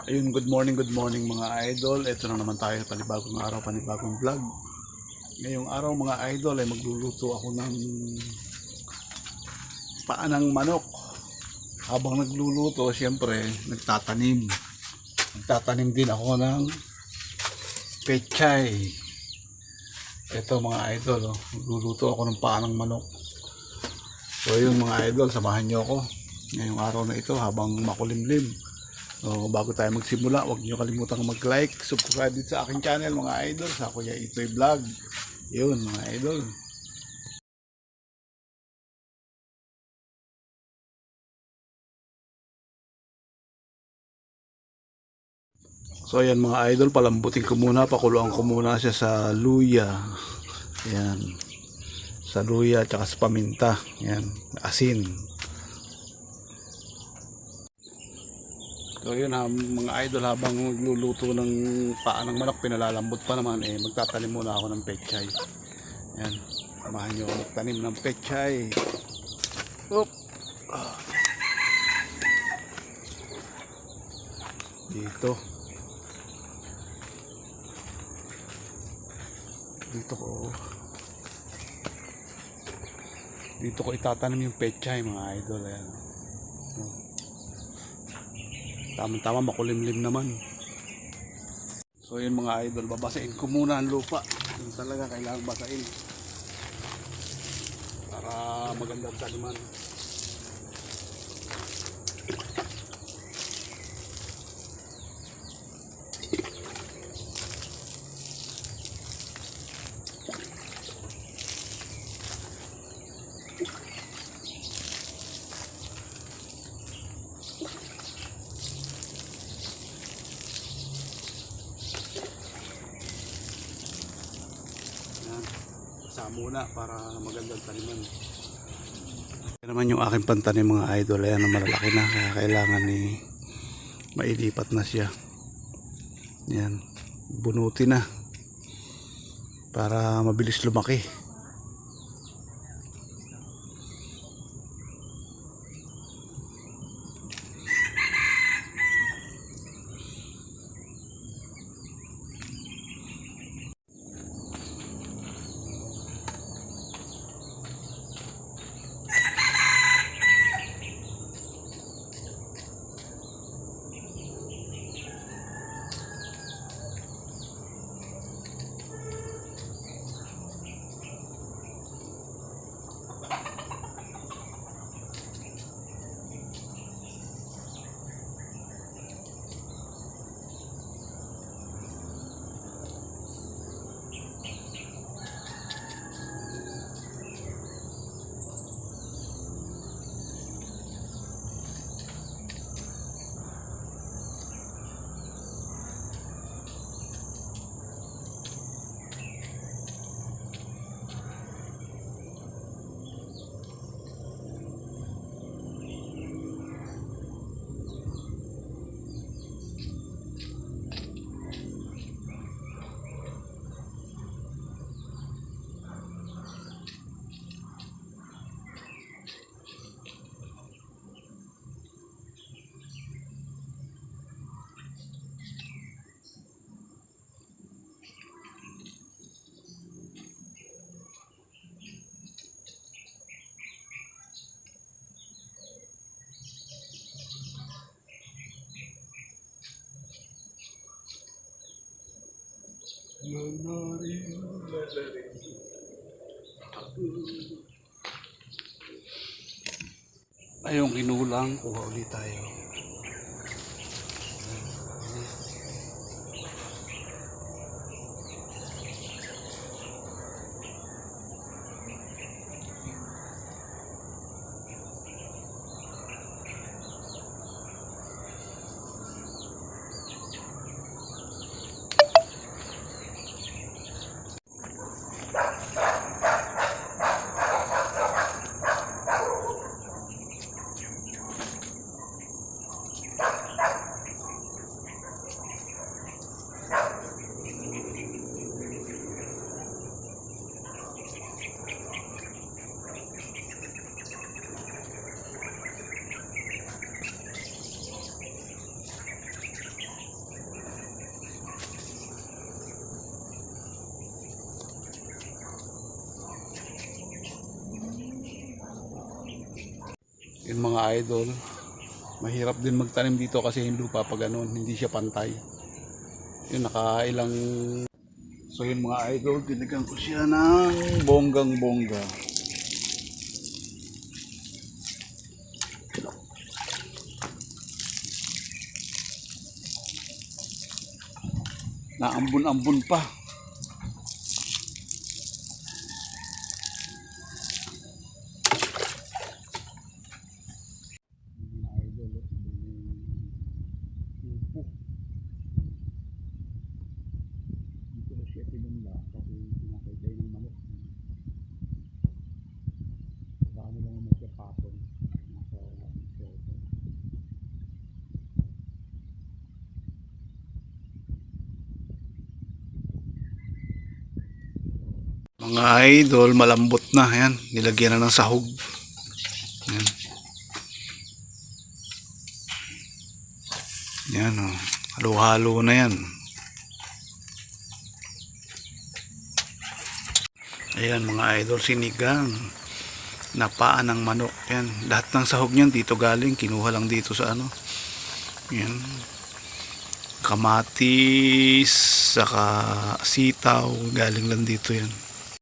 Ayun, good morning mga idol. Ito na naman tayo, panibagong araw, panibagong vlog. Ngayong araw mga idol ay magluluto ako ng paanang manok. Habang nagluluto, siyempre, nagtatanim din ako ng pechay. Ito mga idol, oh, magluluto ako ng paanang manok. So yun mga idol, samahan nyo ako ngayong araw na ito habang makulimlim. So, bago tayo magsimula, huwag niyo kalimutang mag-like, subscribe din sa aking channel mga idol, sa Kuya Itoy Vlog. Yun mga idol. So ayan mga idol, palambutin ko muna, pakuluan ko muna siya sa luya. Ayan. Sa luya at sa paminta. Ayan, asin. So yun mga idol, habang magluluto ng paa ng manok, pinalalambot pa naman, magtatanim muna ako ng pechay. Yan, samahan nyo ako magtanim ng pechay. Oop. Dito ko itatanim yung pechay mga idol. Ayan. Tama-tama, makulimlim naman. So yun mga idol, babasain ko muna ang lupa. Yun talaga kailangan basain para magandang taniman. Muna para magandang taniman. Yan naman yung aking pantanim mga idol. Ayan, malalaki na, kaya kailangan mailipat na siya. Yan, bunuti na para mabilis lumaki. Ayong kinulang, kuha ulit tayo. Yung mga idol, mahirap din magtanim dito kasi yung lupa pag ganun, hindi siya pantay. Yun, nakailang... So yun mga idol, tinigyan ko siya ng bonggang bongga. Naambun-ambun pa. Dito siya pinunla kasi pinakitay ng manok. Dami lang naman siya patong. Nasa shelter. Mga idol, malambot na. Yan, nilagyan na ng sahog. Yan. Yan o. Halo-halo na yan. Ayan mga idol, sinigang na paa ng manok. Yan. Lahat ng sahog niyan dito galing. Kinuha lang dito sa ano. Yan. Kamatis, saka sitaw. Galing lang dito yan.